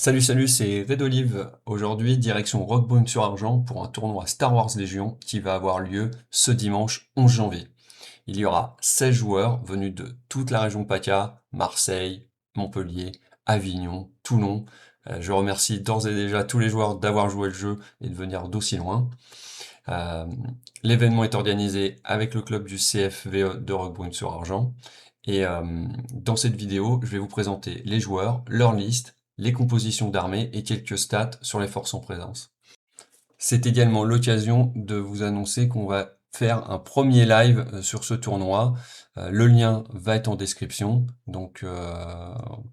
Salut, salut, c'est Red Olive. Aujourd'hui, direction Roquebrune-sur-Argent pour un tournoi Star Wars Légion qui va avoir lieu ce dimanche 11 janvier. Il y aura 16 joueurs venus de toute la région PACA, Marseille, Montpellier, Avignon, Toulon. Je remercie d'ores et déjà tous les joueurs d'avoir joué le jeu et de venir d'aussi loin. Euh, L'événement est organisé avec le club du CFVE de Roquebrune-sur-Argent. Et dans cette vidéo, je vais vous présenter les joueurs, leur liste, les compositions d'armées et quelques stats sur les forces en présence. C'est également l'occasion de vous annoncer qu'on va faire un premier live sur ce tournoi. Le lien va être en description, donc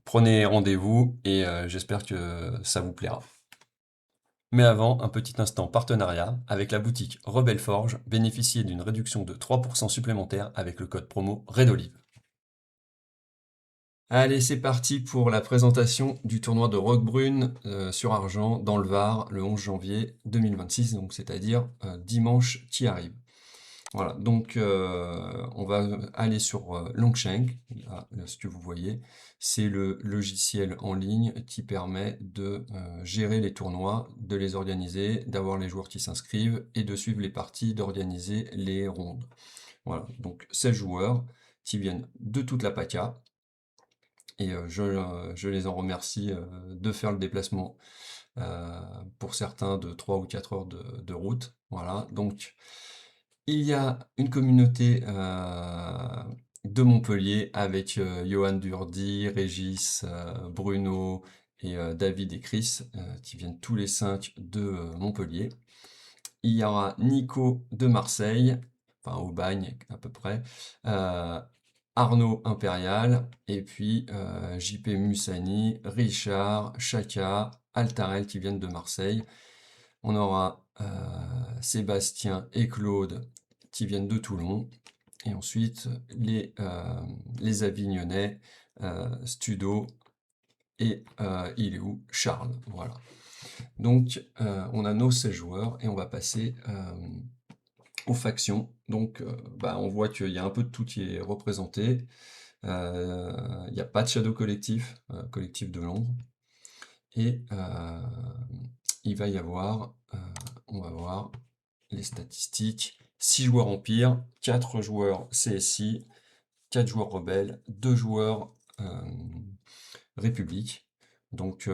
prenez rendez-vous et j'espère que ça vous plaira. Mais avant, un petit instant partenariat avec la boutique Rebelle Forge, bénéficiez d'une réduction de 3% supplémentaire avec le code promo REDOLIVE. Allez, c'est parti pour la présentation du tournoi de Roquebrune sur Argent dans le Var le 11 janvier 2026, donc c'est-à-dire dimanche qui arrive. Voilà, donc on va aller sur Longshank, là, ce que vous voyez, c'est le logiciel en ligne qui permet de gérer les tournois, de les organiser, d'avoir les joueurs qui s'inscrivent et de suivre les parties, d'organiser les rondes. Voilà, donc 16 joueurs qui viennent de toute la PACA, et je les en remercie de faire le déplacement, pour certains de 3 ou 4 heures de route. Voilà, donc il y a une communauté de Montpellier avec Johan Durdy, Régis, Bruno et David et Chris qui viennent tous les 5 de Montpellier. Il y aura Nico de Marseille, enfin au Bagne à peu près, Arnaud Impérial, et puis JP Mussani, Richard, Chaka, Altarel qui viennent de Marseille. On aura Sébastien et Claude qui viennent de Toulon. Et ensuite les Avignonnais, Studo et il est où? Charles. Voilà. Donc on a nos 16 joueurs et on va passer aux factions. Donc on voit qu'il y a un peu de tout qui est représenté. Il n'y a pas de Shadow collectif, collectif de l'ombre. Et il va y avoir, on va voir les statistiques, 6 joueurs Empire, 4 joueurs CSI, 4 joueurs rebelles, 2 joueurs République. Donc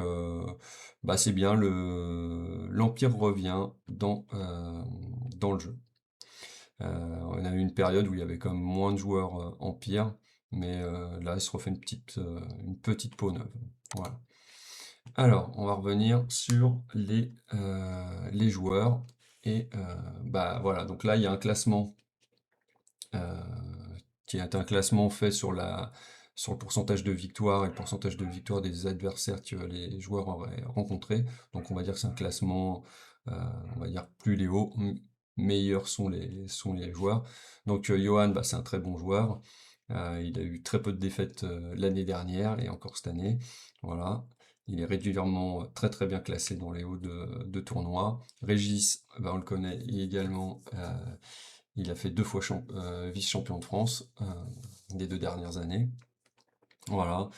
c'est bien, l'Empire revient dans le jeu. On a eu une période où il y avait quand même moins de joueurs Empire, mais là il se refait une petite peau neuve. Voilà. Alors, on va revenir sur les joueurs. Et voilà, donc là il y a un classement euh, qui est un classement fait sur le pourcentage de victoire et le pourcentage de victoire des adversaires que les joueurs auraient rencontrés. Donc on va dire que c'est un classement, on va dire plus les hauts, meilleurs sont les joueurs. Donc Johan, c'est un très bon joueur. Il a eu très peu de défaites l'année dernière et encore cette année. Voilà. Il est régulièrement très très bien classé dans les hauts de tournois. Régis, on le connaît également. Il a fait 2 fois vice-champion de France les 2 dernières années. Voilà.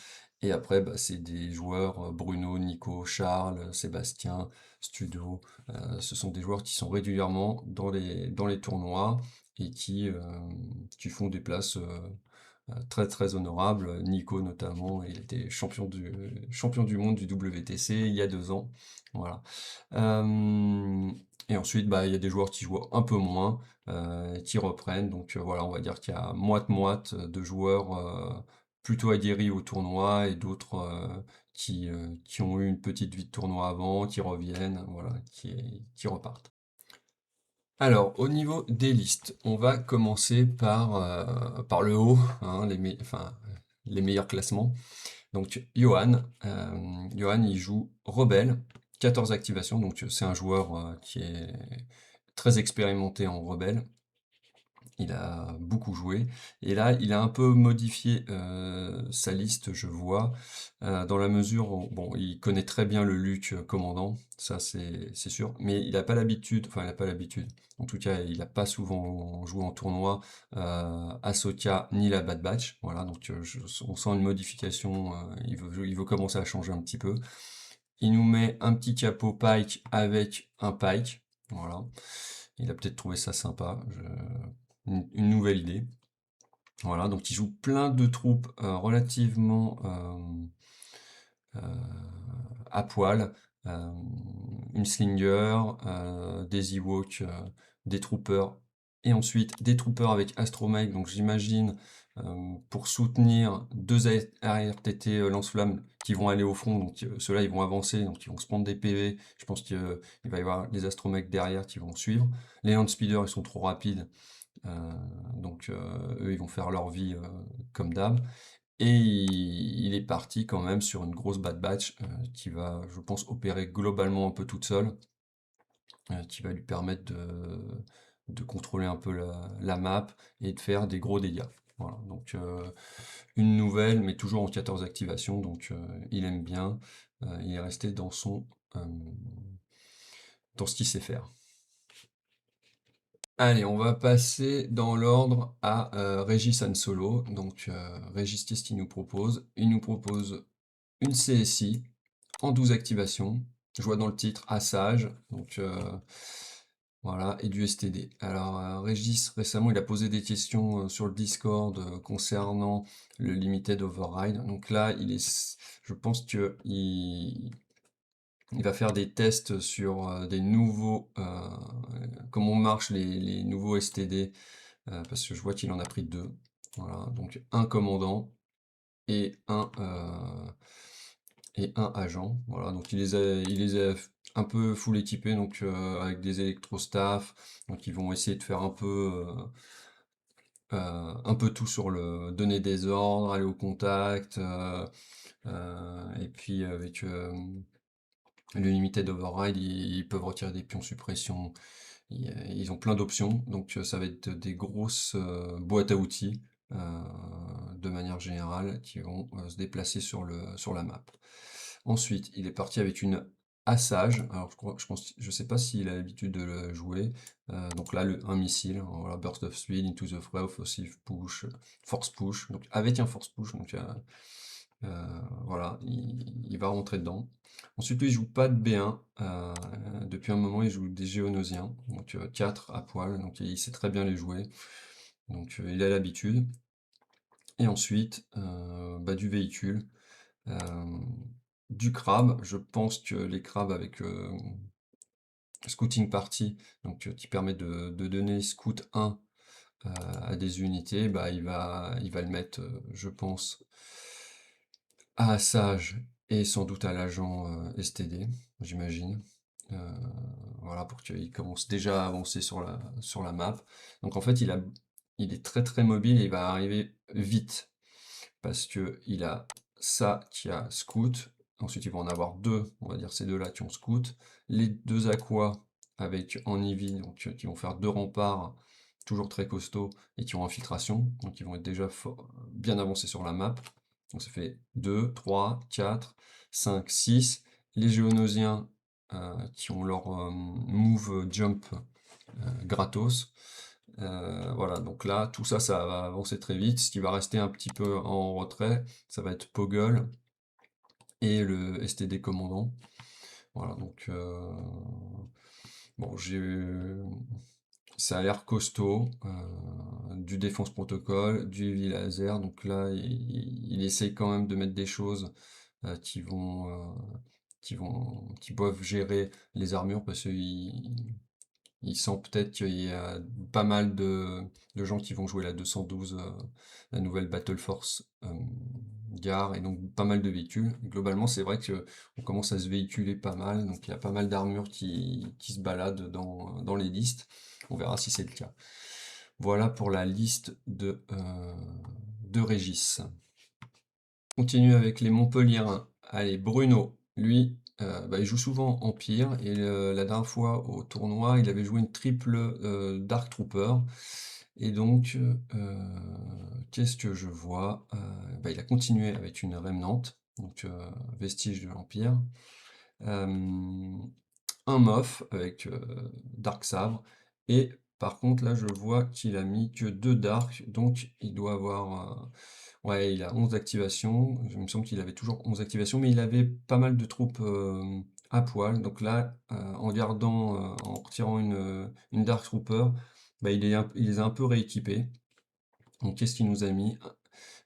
Et après, c'est des joueurs Bruno, Nico, Charles, Sébastien, Studio. Ce sont des joueurs qui sont régulièrement dans les tournois et qui font des places très très honorables. Nico notamment, il était champion du monde du WTC il y a 2 ans. Voilà. Euh, et ensuite, il y a des joueurs qui jouent un peu moins, qui reprennent. Donc voilà, on va dire qu'il y a moite-moite de joueurs plutôt aguerris au tournoi et d'autres qui ont eu une petite vie de tournoi avant, qui reviennent, voilà, qui repartent. Alors, au niveau des listes, on va commencer par le haut, hein, les meilleurs classements. Donc, Johan, il joue Rebelle, 14 activations, donc c'est un joueur qui est très expérimenté en Rebelle. Il a beaucoup joué. Et là, il a un peu modifié sa liste, je vois, dans la mesure où, bon, il connaît très bien le Luc commandant, ça c'est sûr, mais il n'a pas l'habitude, enfin, il n'a pas l'habitude, en tout cas, il n'a pas souvent joué en tournoi Ahsoka ni la Bad Batch, voilà, donc on sent une modification, il veut commencer à changer un petit peu. il nous met un petit capot pike avec un pike. Voilà. Il a peut-être trouvé ça sympa. Une nouvelle idée. Voilà, donc il joue plein de troupes relativement à poil. Une Slinger, des Ewoks, des Troopers, et ensuite des Troopers avec Astromech, donc j'imagine pour soutenir deux ARTT lance-flammes qui vont aller au front, donc ceux-là ils vont avancer, donc ils vont se prendre des PV, je pense qu'il va y avoir les Astromech derrière qui vont suivre. Les Landspeeders ils sont trop rapides, donc eux ils vont faire leur vie comme d'hab. Et il est parti quand même sur une grosse Bad Batch qui va, je pense, opérer globalement un peu toute seule, qui va lui permettre de contrôler un peu la map et de faire des gros dégâts. Voilà, donc une nouvelle, mais toujours en 14 activations, donc il aime bien, il est resté dans ce qu'il sait faire. Allez, on va passer dans l'ordre à Régis Han Solo. Donc Régis, qu'est-ce qu'il nous propose? Il nous propose une CSI en 12 activations. Je vois dans le titre Assage, donc voilà, et du STD. Alors Régis, récemment, il a posé des questions sur le Discord concernant le Limited Override. Donc là, je pense que il va faire des tests sur des nouveaux, comment marchent les nouveaux STD, parce que je vois qu'il en a pris deux. Voilà, donc un commandant et un agent. Voilà, donc il les a un peu full équipés, donc avec des électrostaff. Donc ils vont essayer de faire un peu tout sur le donner des ordres, aller au contact, et puis avec le limited override, ils peuvent retirer des pions suppression. Ils ont plein d'options, donc ça va être des grosses boîtes à outils de manière générale qui vont se déplacer sur la map. Ensuite, il est parti avec une Assage. Alors je sais pas s'il a l'habitude de le jouer. Donc là, un missile, hein, voilà, Burst of Speed, Into the Fray, Offensive Push, Force Push. Donc avec un Force Push, donc voilà, il va rentrer dedans. Ensuite, lui, il joue pas de B1. Depuis un moment, il joue des Géonosiens, donc 4 à poil, donc il sait très bien les jouer. Donc il a l'habitude. Et ensuite, bah, du véhicule, du crabe. Je pense que les crabes avec Scouting Party, donc qui permet de donner Scout 1 à des unités, bah, il va le mettre, je pense, à Sage et sans doute à l'agent STD, j'imagine. Euh, voilà, pour qu'il commence déjà à avancer sur la map. Donc en fait, il est très très mobile et il va arriver vite. Parce que il a ça qui a Scout. Ensuite, il va en avoir deux, on va dire ces deux-là qui ont Scout. Les deux Aqua avec en Eevee, donc qui vont faire deux remparts, toujours très costauds, et qui ont infiltration. Donc ils vont être déjà bien avancés sur la map. Donc ça fait 2, 3, 4, 5, 6. Les Géonosiens qui ont leur move jump gratos. Voilà, donc là, tout ça, ça va avancer très vite. Ce qui va rester un petit peu en retrait, ça va être Poggle et le STD commandant. Voilà, donc bon, ça a l'air costaud, du défense protocole, du heavy laser. Donc là, il essaye quand même de mettre des choses qui peuvent gérer les armures parce qu'il il sent peut-être qu'il y a pas mal de gens qui vont jouer la 212, la nouvelle Battle Force Gare, et donc pas mal de véhicules. Globalement, c'est vrai que on commence à se véhiculer pas mal, donc il y a pas mal d'armures qui se baladent dans les listes. On verra si c'est le cas. Voilà pour la liste de Régis. On continue avec les Montpelliérains. Allez, Bruno, lui, bah, il joue souvent Empire, et la dernière fois au tournoi, il avait joué une triple Dark Trooper. Et donc, qu'est-ce que je vois? Bah, il a continué avec une Remnant, donc vestige de l'Empire. Un Moff avec Dark Sabre, et Par contre, là, je vois qu'il a mis que 2 dark, donc il doit avoir, ouais, il a 11 activations. Il me semble qu'il avait toujours 11 activations, mais il avait pas mal de troupes, à poil. Donc là, en retirant une Dark Trooper, bah, il les a un peu rééquipés. Donc qu'est-ce qu'il nous a mis?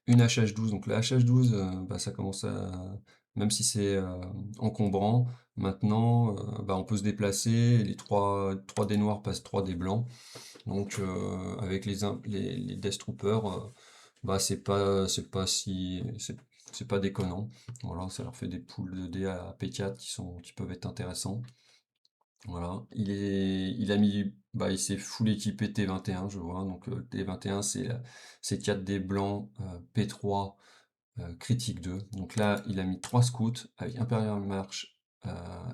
Une HH12. Donc la HH12, bah, ça commence à... Même si c'est encombrant, maintenant, bah, on peut se déplacer, et les 3 dés noirs passent 3 dés blancs. Donc avec les Death Troopers, bah, c'est pas déconnant. Voilà, ça leur fait des poules de dés à P4 qui peuvent être intéressants. Voilà, il a mis, bah, il s'est full équipé T21, je vois. Donc T21, c'est 4 dés blancs, P3, critique 2. Donc là, il a mis 3 scouts avec Imperial March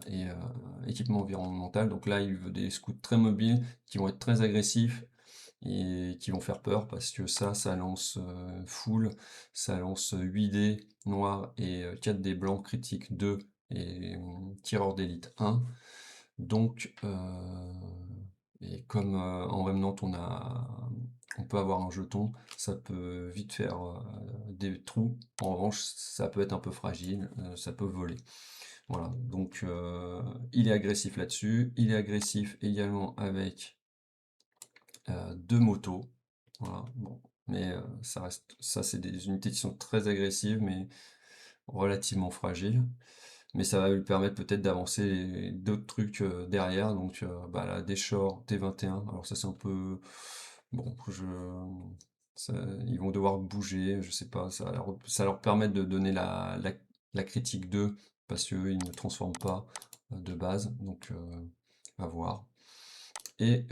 et équipement environnemental. Donc là, il veut des scouts très mobiles qui vont être très agressifs et qui vont faire peur parce que ça lance full, ça lance 8 dés noirs et 4 dés blancs, critique 2 et tireur d'élite 1. Donc, et comme en Remnant on peut avoir un jeton, ça peut vite faire des trous. En revanche, ça peut être un peu fragile, ça peut voler. Voilà, donc il est agressif là-dessus. Il est agressif également avec 2 motos. Voilà, bon. Mais ça c'est des unités qui sont très agressives, mais relativement fragiles. Mais ça va lui permettre peut-être d'avancer d'autres trucs derrière. Donc bah là, des Shore T21. Alors ça c'est un peu... Bon, ça- ils vont devoir bouger, je sais pas. Ça leur permet de donner la critique 2 parce qu'eux, ils ne transforment pas de base. Donc à voir. Et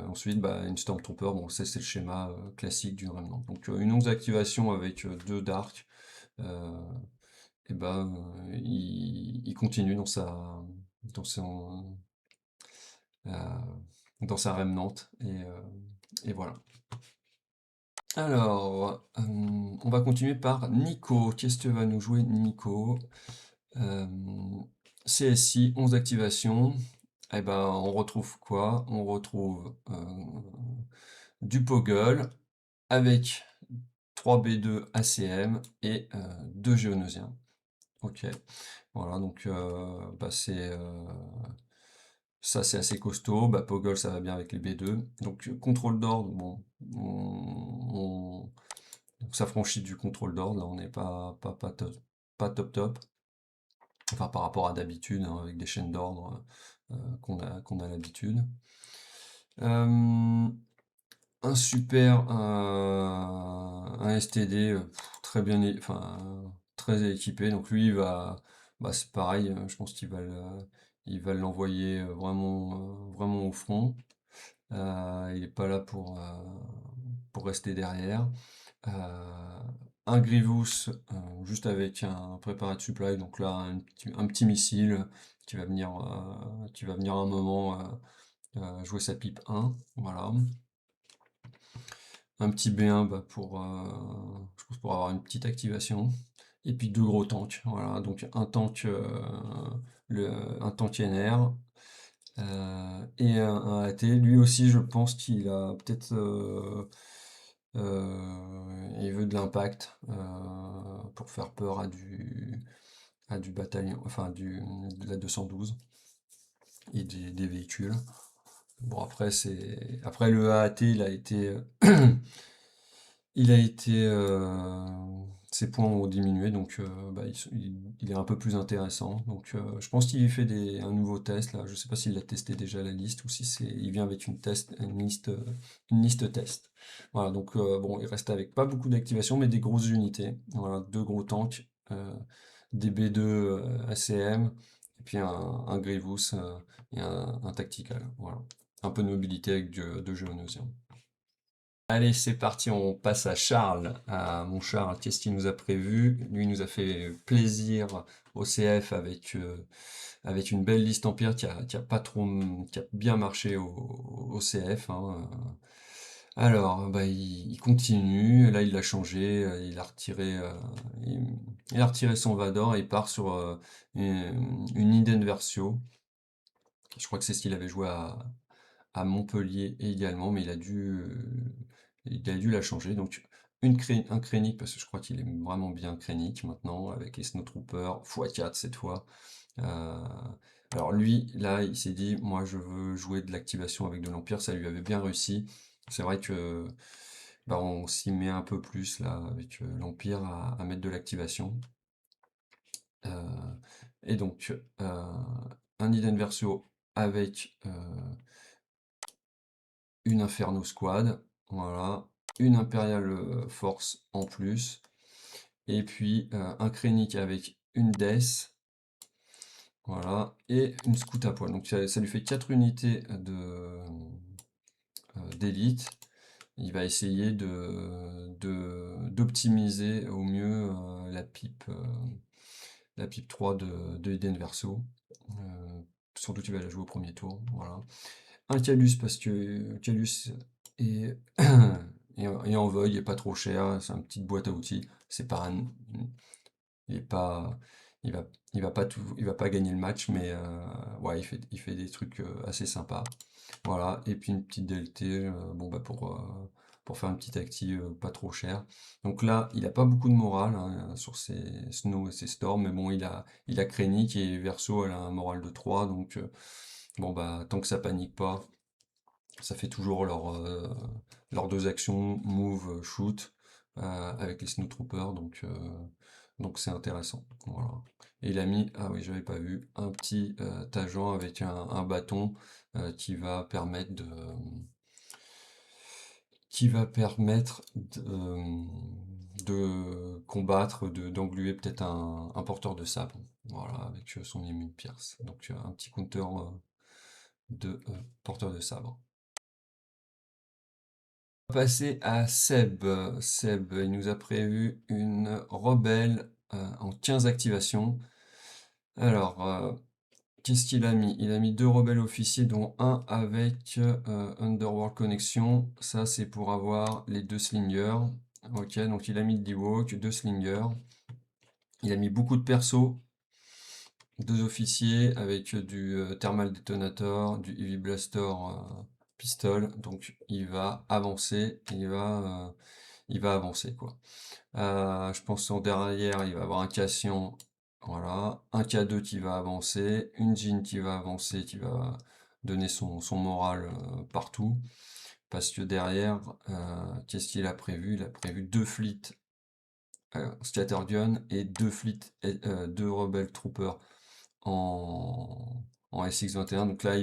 ensuite, bah, une Stormtrooper, bon, ça c'est le schéma classique du Remnant. Donc une 11 activation avec 2 Dark, euh, et ben il continue dans son, euh, dans sa Remnant, et voilà. Alors, on va continuer par Nico. Qu'est-ce que va nous jouer Nico? Euh, CSI, 11 activations. Et ben, on retrouve quoi? On retrouve du Poggle avec 3B2 ACM et 2 Géonosiens. Ok, voilà, donc bah, ça c'est assez costaud. Bah, Poggle ça va bien avec les B2. Donc contrôle d'ordre, bon, donc, ça franchit du contrôle d'ordre, là on n'est pas top top. Enfin par rapport à d'habitude, hein, avec des chaînes d'ordre qu'on a l'habitude. Euh, un super, un STD très bien, très équipé. Donc lui, bah, c'est pareil. Je pense il va l'envoyer vraiment au front. Il n'est pas là pour rester derrière. Euh, un Grievous juste avec un Prepared Supply. Donc là, un petit missile qui va venir un moment jouer sa pipe 1. Voilà. Un petit B1 bah, je pense pour avoir une petite activation. Et puis 2 gros tanks. Voilà, donc un tank NR et un AT. Lui aussi, je pense qu'il a peut-être. Il veut de l'impact pour faire peur à du bataillon, enfin de la 212 et des véhicules. Bon, après le AAT, il a été, ses points ont diminué, donc bah, il est un peu plus intéressant. Donc je pense qu'il fait un nouveau test là. Je sais pas s'il a testé déjà la liste ou si il vient avec une liste test. Voilà, donc bon, il reste avec pas beaucoup d'activation, mais des grosses unités. Voilà, 2 gros tanks, des B2 ACM, et puis un Grievous et un tactical. Voilà, un peu de mobilité avec deux Geonosiens. Allez, c'est parti, on passe à Charles. À mon Charles, qu'est-ce qu'il nous a prévu? Lui, il nous a fait plaisir au CF avec une belle liste Empire qui a pas trop, qui a bien marché au CF, hein. Alors, bah, il continue. Là, il l'a changé. Il, il a retiré son Vador et il part sur une Iden Versio. Je crois que c'est ce qu'il avait joué à à Montpellier également, mais il a dû la changer. Donc un Krennic, parce que je crois qu'il est vraiment bien Krennic maintenant, avec les Snowtroopers, x4 cette fois. Euh, alors lui, là, il s'est dit, moi je veux jouer de l'activation avec de l'Empire, ça lui avait bien réussi. C'est vrai que bah, on s'y met un peu plus là avec l'Empire à mettre de l'activation. Euh, et donc un Hidden Verso avec une Inferno Squad, voilà, une Imperial Force en plus, et puis un Krennic avec une Death, voilà, et une Scout à poil. Donc ça lui fait 4 unités d'élite. Il va essayer d'optimiser au mieux la pipe 3 de Eden Verso. Euh, Sans doute il va la jouer au premier tour. Voilà. Un Calus parce que Calus est, est en vogue, il est pas trop cher, c'est une petite boîte à outils. C'est pas il est pas, il va pas gagner le match, mais ouais, il fait des trucs assez sympas. Voilà, et puis une petite DLT, bon bah pour faire un petit acti pas trop cher. Donc là, il a pas beaucoup de morale hein, sur ses Snow et ses Storms, mais bon, il a Krennic et Verso, elle a un moral de 3, donc bon bah tant que ça panique pas, ça fait toujours leurs deux actions, move, shoot, avec les Snowtroopers, donc c'est intéressant. Voilà. Et il a mis, ah oui, j'avais pas vu, un petit Tagent avec un bâton qui va permettre de combattre, d'engluer peut-être un porteur de sabre. Voilà, avec son immune pierce. Donc un petit counter de porteur de sabre. On va passer à Seb. Seb, il nous a prévu une rebelle en 15 activations. Alors, qu'est-ce qu'il a mis? Il a mis deux rebelles officiers, dont un avec Underworld Connection. Ça, c'est pour avoir les deux slingers. Ok, donc il a mis le D-Walk, deux slingers. Il a mis beaucoup de persos. Deux officiers avec du Thermal Detonator, du Heavy Blaster Pistol. Donc il va avancer, il va avancer quoi. Je pense qu'en derrière, il va avoir un Cassian, voilà, un K2 qui va avancer, une Jean qui va avancer, qui va donner son moral partout. Parce que derrière, qu'est-ce qu'il a prévu? Il a prévu deux fleets Scattergun et deux fleets, deux Rebel Troopers en SX-21. Donc là,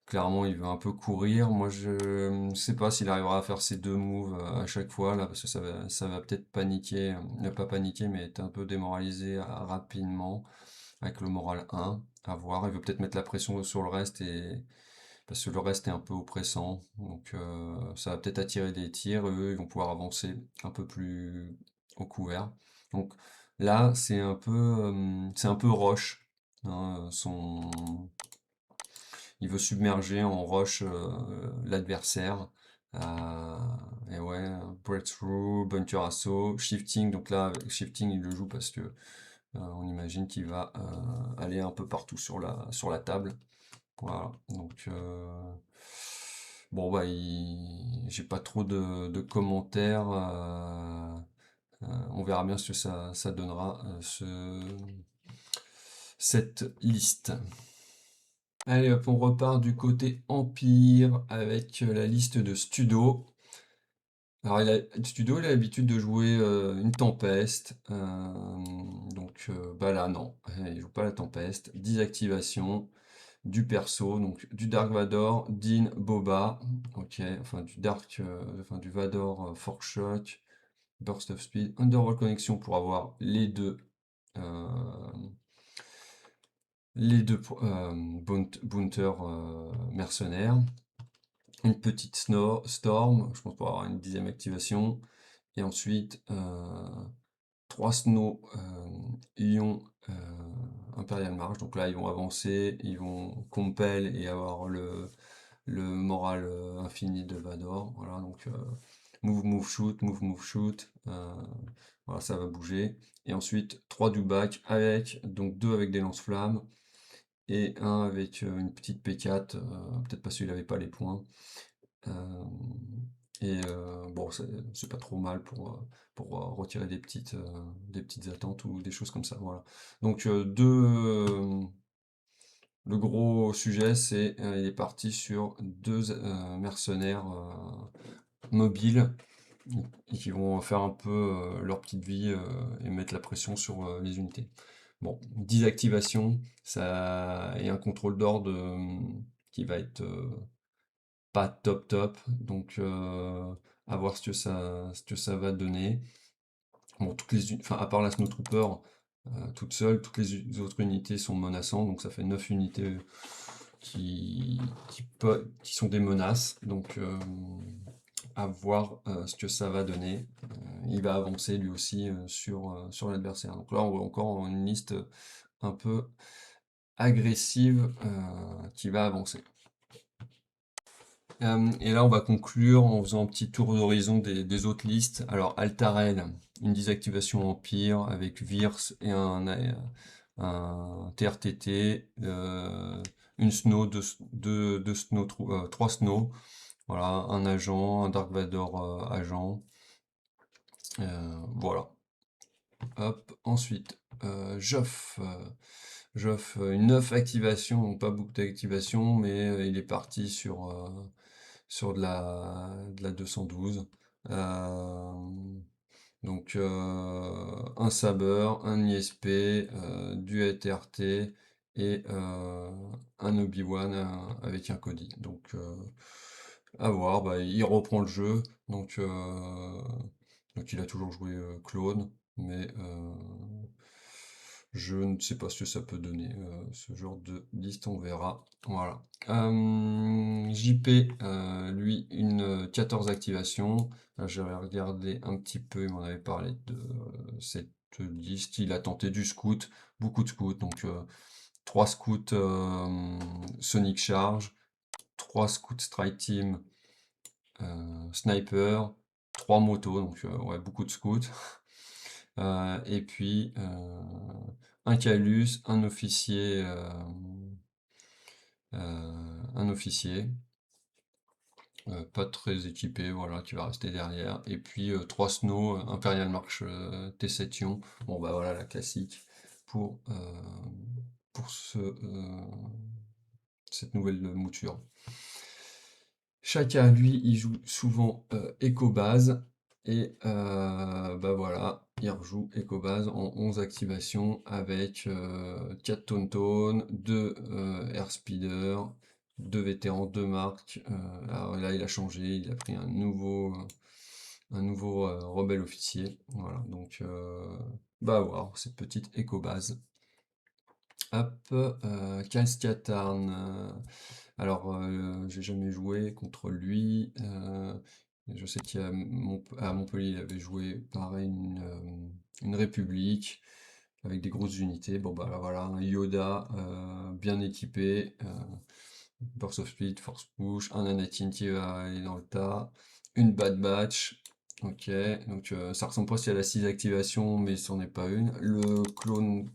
clairement, il veut un peu courir. Moi, je ne sais pas s'il arrivera à faire ces deux moves à chaque fois, là, parce que ça va peut-être paniquer, ne pas paniquer, mais être un peu démoralisé rapidement, avec le moral 1, à voir. Il veut peut-être mettre la pression sur le reste, parce que le reste est un peu oppressant. Donc, ça va peut-être attirer des tirs, et eux, ils vont pouvoir avancer un peu plus au couvert. Donc là, c'est un peu Roche, hein, il veut submerger en roche l'adversaire. Euh, et ouais, breakthrough, bunker assaut, shifting. Donc là, avec shifting, il le joue parce que on imagine qu'il va aller un peu partout sur la table. Voilà. Donc bon bah, j'ai pas trop de commentaires. On verra bien ce que ça donnera cette liste. Allez hop, on repart du côté Empire avec la liste de Studo. Alors, Studio, il a l'habitude de jouer une Tempeste. Donc, bah là, non. Il joue pas la Tempeste. 10 activations, du perso, donc du Dark Vador, Dean, Boba. Ok, enfin du Vador Fork Shock, Burst of Speed, Underworld Connection pour avoir euh, les deux Bounter mercenaires. Une petite Storm, je pense pour avoir une 10e activation. Et ensuite, 3 Snow Ion Imperial March. Donc là, ils vont avancer, ils vont compel et avoir le moral infini de Vador. Voilà, donc move, move, shoot, move, move, shoot. Voilà, ça va bouger. Et ensuite, 3 Dubak avec, donc 2 avec des lance-flammes et un avec une petite P4, peut-être parce qu'il avait pas les points. Et bon, c'est pas trop mal pour retirer des petites attentes ou des choses comme ça, voilà. Donc le gros sujet, c'est il est parti sur deux mercenaires mobiles et qui vont faire un peu leur petite vie et mettre la pression sur les unités. Bon, 10 activations, ça et un contrôle d'ordre qui va être pas top top, donc à voir ce que ça va donner. Bon, enfin, à part la Snowtrooper, toute seule, toutes les autres unités sont menaçantes, donc ça fait 9 unités qui sont des menaces, donc à voir ce que ça va donner. Il va avancer lui aussi sur l'adversaire. Donc là, on voit encore une liste un peu agressive qui va avancer. Et là, on va conclure en faisant un petit tour d'horizon des autres listes. Alors, Altarel, une désactivation Empire avec Virs et un TRTT, une Snow, deux Snow, trois Snow, voilà, un agent, un Dark Vador agent. Voilà. Hop, ensuite, Joff. Joff, une 9 activation, donc pas beaucoup d'activation, mais il est parti sur de la 212. Euh, donc un Saber, un ISP, du ATRT et un Obi-Wan avec un Cody. Donc à voir, bah, il reprend le jeu. Donc il a toujours joué clone, mais je ne sais pas ce que ça peut donner, ce genre de liste, on verra. Voilà. JP, lui, une 14 activations. Là, j'avais regardé un petit peu, il m'en avait parlé de cette liste. Il a tenté du scout, beaucoup de scouts, donc 3 scouts Sonic Charge, 3 scouts Strike Team Sniper, 3 motos, donc ouais, beaucoup de scouts. Et puis un Calus, un officier, pas très équipé, voilà, qui va rester derrière. Et puis 3 Snow, Imperial March T7 Ion. Bon bah voilà la classique pour, euh, pour cette nouvelle mouture. Chacun, lui, il joue souvent Eco-Base. Et bah voilà, il rejoue Eco-Base en 11 activations avec 4 Tauntaun, 2 Airspeeder, 2 vétérans, 2 marques. Alors là, il a changé, il a pris un nouveau rebelle officier. Voilà, donc bah voir cette petite Eco-Base. Hop, Katarn. Alors, j'ai jamais joué contre lui. Je sais qu'à Montpellier, il avait joué pareil une République avec des grosses unités. Bon bah voilà, un Yoda bien équipé, Burst of Speed, Force Push, un Anakin qui va aller dans le tas, une Bad Batch. Ok, donc ça ressemble pas à la 6 activation, mais c'en est pas une. Le clone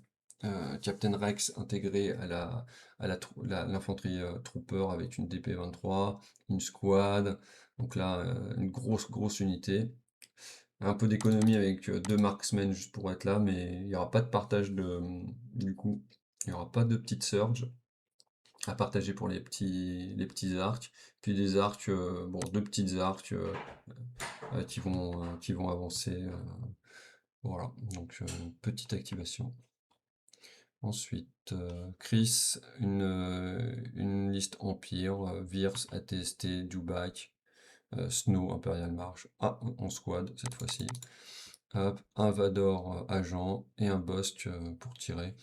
Captain Rex intégré l'infanterie trooper avec une DP-23, une squad, donc là une grosse unité. Un peu d'économie avec deux marksmen juste pour être là, mais il n'y aura pas de partage du coup, il n'y aura pas de petite surge à partager pour les petits arcs, puis des arcs, bon, deux petites arcs qui vont avancer. Voilà, donc petite activation. Ensuite, Chris, une liste Empire, Virs, ATST, Dewback, Snow, Imperial March, en squad cette fois-ci. Hop, un Vador agent et un Bossk pour tirer.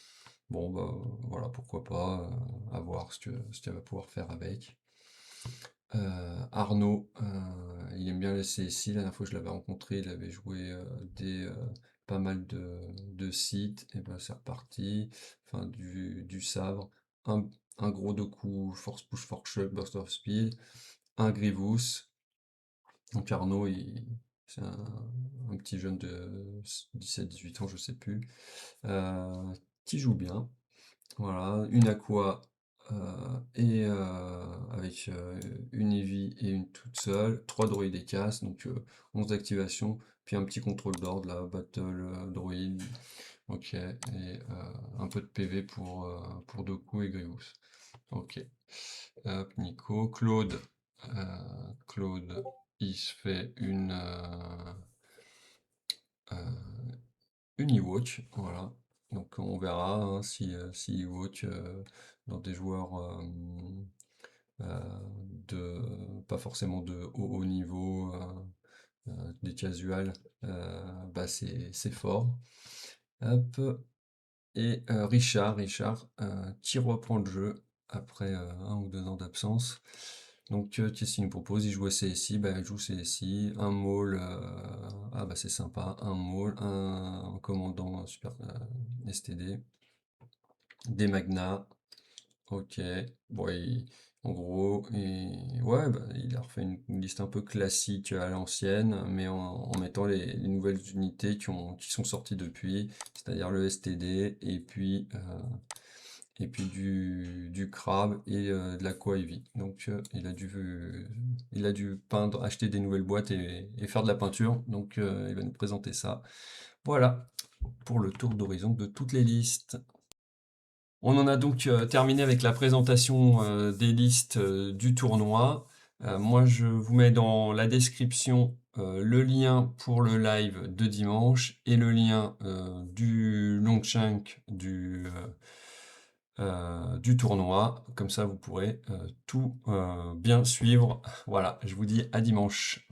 Bon, bah voilà, pourquoi pas, à voir ce qu'elle va pouvoir faire avec. Arnaud, il aime bien les CSI. La dernière fois que je l'avais rencontré, il avait joué pas mal de sites. Et ben c'est reparti. Enfin, du sabre. Un, un gros Doku, Force Push, Force Shock, Burst of Speed. Un Grievous. Donc Arnaud, c'est un petit jeune de 17-18 ans, je sais plus, qui joue bien. Voilà, une aqua et avec une heavy et une toute seule, 3 druides et casse, donc 11 d'activation, puis un petit contrôle d'ordre là, battle druide, ok, et un peu de PV pour Doku et Grievous. Ok. Hop, Nico. Claude, il se fait une Ewok, voilà. Donc on verra hein, si Ewok dans des joueurs euh, pas forcément de haut niveau, des casuals, bah c'est fort. Hop. Et Richard qui reprend le jeu après 1 ou 2 ans d'absence. Donc qu'est-ce qu'il nous propose? Il joue à CSI, bah, il joue CSI, un maul, ah bah c'est sympa, un maul, un commandant super STD, des magnats, ok. Bon, en gros, ouais, bah, il a refait une liste un peu classique à l'ancienne, mais en mettant les nouvelles unités qui sont sorties depuis, c'est-à-dire le STD, et puis du crabe et de l'aqua heavy. Donc il a dû peindre, acheter des nouvelles boîtes et faire de la peinture. Donc il va nous présenter ça. Voilà pour le tour d'horizon de toutes les listes. On en a donc terminé avec la présentation des listes du tournoi. Moi, je vous mets dans la description le lien pour le live de dimanche et le lien du Longchank du tournoi. Comme ça, vous pourrez tout bien suivre. Voilà, je vous dis à dimanche.